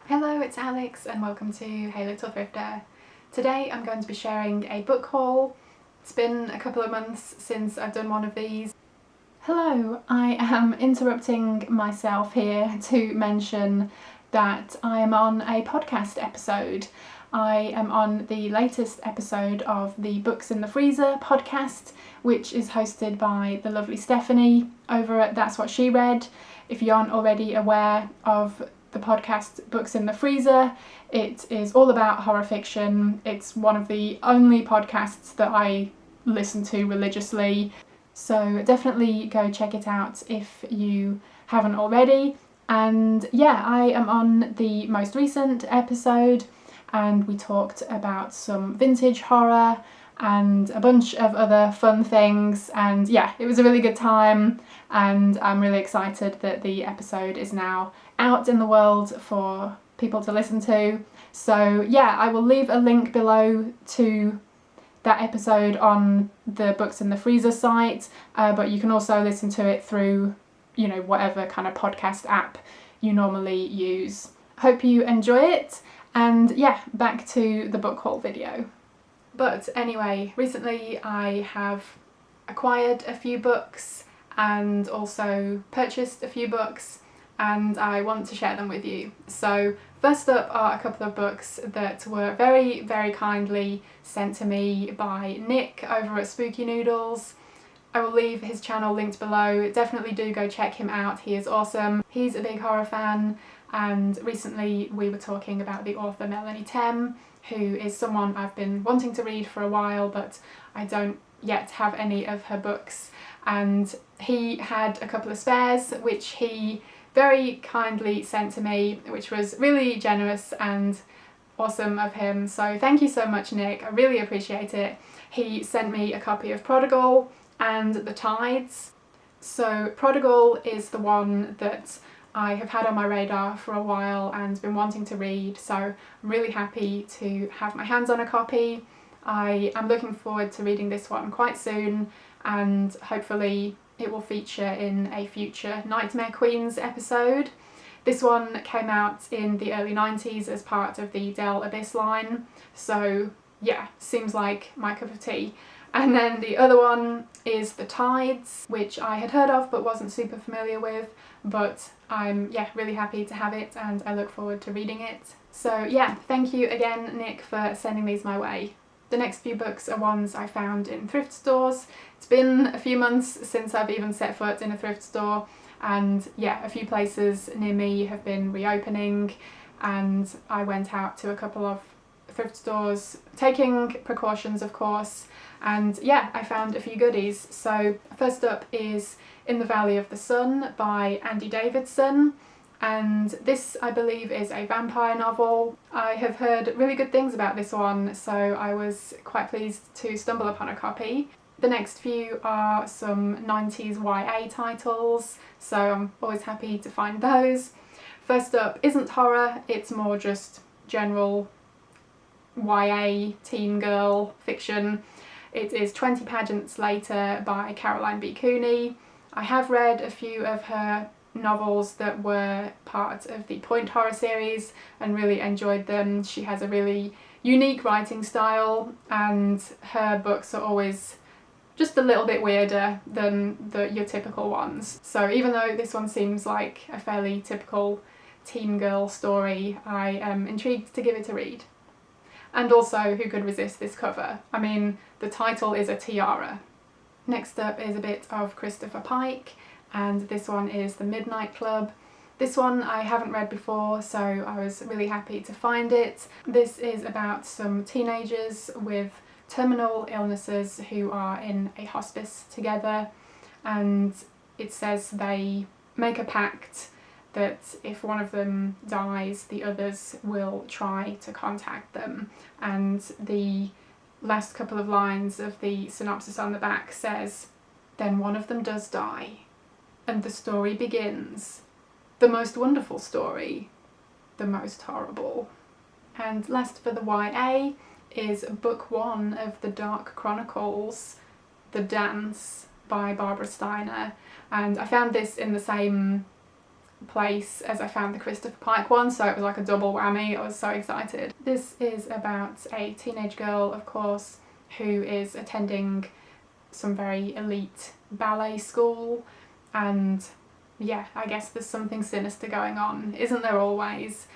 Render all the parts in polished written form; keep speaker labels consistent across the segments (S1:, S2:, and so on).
S1: Hello, it's Alex and welcome to Hey Little Thrifter. Today I'm going to be sharing a book haul. It's been a couple of months since I've done one of these. Hello, I am interrupting myself here to mention that I am on a podcast episode. I am on the latest episode of the Books in the Freezer podcast, which is hosted by the lovely Stephanie over at That's What She Read. If you aren't already aware of the podcast Books in the Freezer, it is all about horror fiction. It's one of the only podcasts that I listen to religiously, so definitely go check it out if you haven't already. And yeah, I am on the most recent episode and we talked about some vintage horror and a bunch of other fun things, and yeah, it was a really good time and I'm really excited that the episode is now out in the world for people to listen to. So yeah, I will leave a link below to that episode on the Books in the Freezer site, but you can also listen to it through, whatever kind of podcast app you normally use. Hope you enjoy it, and yeah, back to the book haul video. But anyway, recently I have acquired a few books and also purchased a few books, and I want to share them with you. So first up are a couple of books that were very, very kindly sent to me by Nick over at Spooky Noodles. I will leave his channel linked below. Definitely do go check him out, he is awesome. He's a big horror fan, and recently we were talking about the author Melanie Tem, who is someone I've been wanting to read for a while, but I don't yet have any of her books. And he had a couple of spares, which he very kindly sent to me, which was really generous and awesome of him. So thank you so much, Nick. I really appreciate it. He sent me a copy of Prodigal and The Tides. So Prodigal is the one that I have had on my radar for a while and been wanting to read, so I'm really happy to have my hands on a copy. I am looking forward to reading this one quite soon, and hopefully it will feature in a future Nightmare Queens episode. This one came out in the early 90s as part of the Del Abyss line, so yeah, seems like my cup of tea. And then the other one is The Tides, which I had heard of but wasn't super familiar with, but I'm really happy to have it and I look forward to reading it. So yeah, thank you again, Nick, for sending these my way. The next few books are ones I found in thrift stores. It's been a few months since I've even set foot in a thrift store, and yeah, a few places near me have been reopening, and I went out to a couple of thrift stores, taking precautions of course, and yeah, I found a few goodies. So first up is In the Valley of the Sun by Andy Davidson, and this I believe is a vampire novel. I have heard really good things about this one, so I was quite pleased to stumble upon a copy. The next few are some 90s YA titles, so I'm always happy to find those. First up isn't horror, it's more just general YA teen girl fiction. It is 20 Pageants Later by Caroline B. Cooney. I have read a few of her novels that were part of the Point Horror series and really enjoyed them. She has a really unique writing style and her books are always just a little bit weirder than your typical ones. So even though this one seems like a fairly typical teen girl story, I am intrigued to give it a read. And also, who could resist this cover? I mean, the title is a tiara. Next up is a bit of Christopher Pike, and this one is The Midnight Club. This one I haven't read before, so I was really happy to find it. This is about some teenagers with terminal illnesses who are in a hospice together, and it says they make a pact that if one of them dies, the others will try to contact them. And the last couple of lines of the synopsis on the back says, "Then one of them does die, and the story begins. The most wonderful story, the most horrible." And last for the YA is book 1 of the Dark Chronicles, The Dance by Barbara Steiner. And I found this in the same place as I found the Christopher Pike one, so it was like a double whammy. I was so excited. This is about a teenage girl, of course, who is attending some very elite ballet school, and yeah, I guess there's something sinister going on, isn't there always?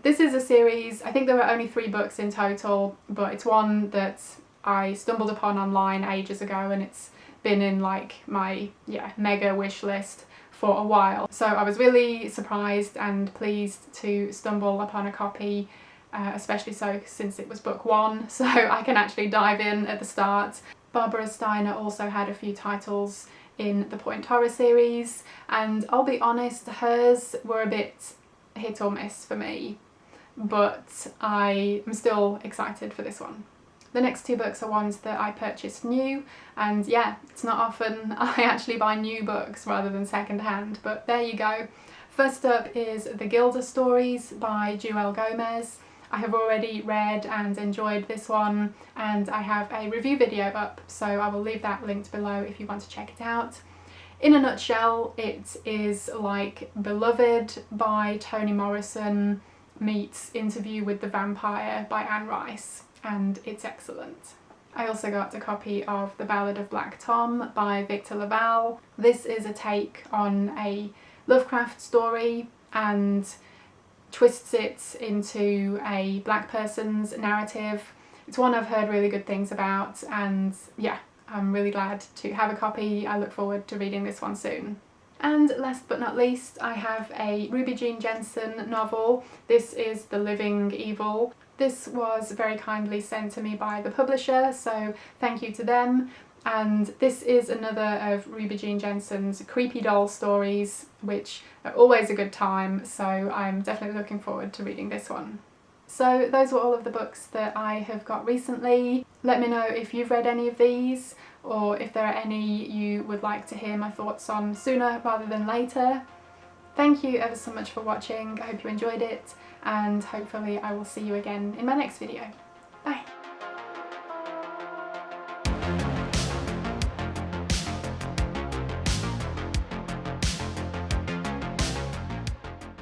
S1: This is a series, I think there were only 3 books in total, but it's one that I stumbled upon online ages ago, and it's been in like my mega wish list for a while. So I was really surprised and pleased to stumble upon a copy, especially so since it was book 1, so I can actually dive in at the start. Barbara Steiner also had a few titles in the Point Horror series, and I'll be honest, hers were a bit hit or miss for me, but I am still excited for this one. The next 2 books are ones that I purchased new, and yeah, it's not often I actually buy new books rather than second-hand, but there you go. First up is The Gilda Stories by Joelle Gomez. I have already read and enjoyed this one, and I have a review video up, so I will leave that linked below if you want to check it out. In a nutshell, it is like Beloved by Toni Morrison meets Interview with the Vampire by Anne Rice, and it's excellent. I also got a copy of The Ballad of Black Tom by Victor LaValle. This is a take on a Lovecraft story and twists it into a black person's narrative. It's one I've heard really good things about, and yeah, I'm really glad to have a copy. I look forward to reading this one soon. And last but not least, I have a Ruby Jean Jensen novel. This is The Living Evil. This was very kindly sent to me by the publisher, so thank you to them. And this is another of Ruby Jean Jensen's creepy doll stories, which are always a good time, so I'm definitely looking forward to reading this one. So those were all of the books that I have got recently. Let me know if you've read any of these, or if there are any you would like to hear my thoughts on sooner rather than later. Thank you ever so much for watching. I hope you enjoyed it, and hopefully I will see you again in my next video.